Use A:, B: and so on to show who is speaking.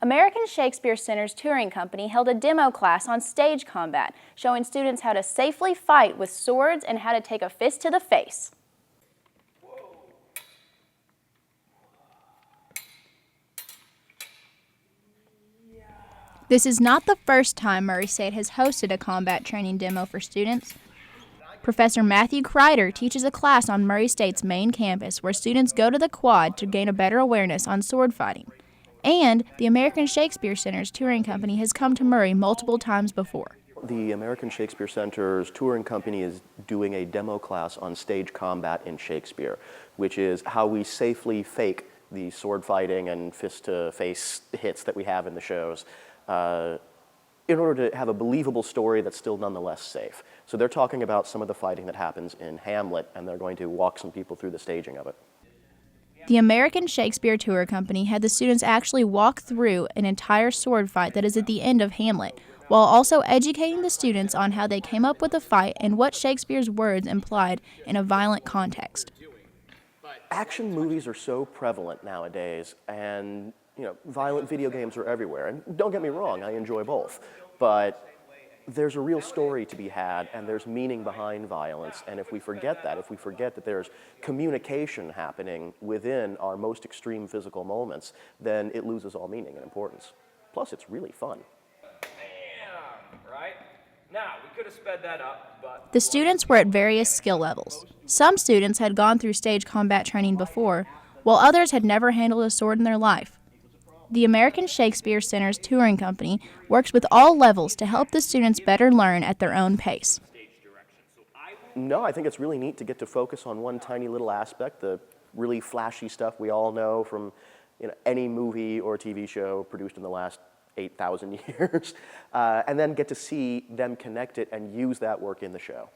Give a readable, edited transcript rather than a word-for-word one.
A: American Shakespeare Centers Touring Company held a demo class on stage combat, showing students how to safely fight with swords and how to take a fist to the face. This is not the first time Murray State has hosted a combat training demo for students. Professor Matthew Kreider teaches a class on Murray State's main campus where students go to the quad to gain a better awareness on sword fighting. And the American Shakespeare Centers Touring Company has come to Murray multiple times before.
B: The American Shakespeare Centers Touring Company is doing a demo class on stage combat in Shakespeare, which is how we safely fake the sword fighting and fist-to-face hits that we have in the shows in order to have a believable story that's still nonetheless safe. So they're talking about some of the fighting that happens in Hamlet, and they're going to walk some people through the staging of it.
A: The American Shakespeare Tour Company had the students actually walk through an entire sword fight that is at the end of Hamlet, while also educating the students on how they came up with the fight and what Shakespeare's words implied in a violent context.
B: Action movies are so prevalent nowadays, and violent video games are everywhere. And don't get me wrong, I enjoy both, but there's a real story to be had, and there's meaning behind violence. And if we forget that there's communication happening within our most extreme physical moments, then it loses all meaning and importance. Plus, it's really fun.
C: Bam! Right? Now, we could have sped that up, but...
A: The students were at various skill levels. Some students had gone through stage combat training before, while others had never handled a sword in their life. The American Shakespeare Centers Touring Company works with all levels to help the students better learn at their own pace.
B: No, I think it's really neat to get to focus on one tiny little aspect, the really flashy stuff we all know from any movie or TV show produced in the last 8,000 years, and then get to see them connect it and use that work in the show.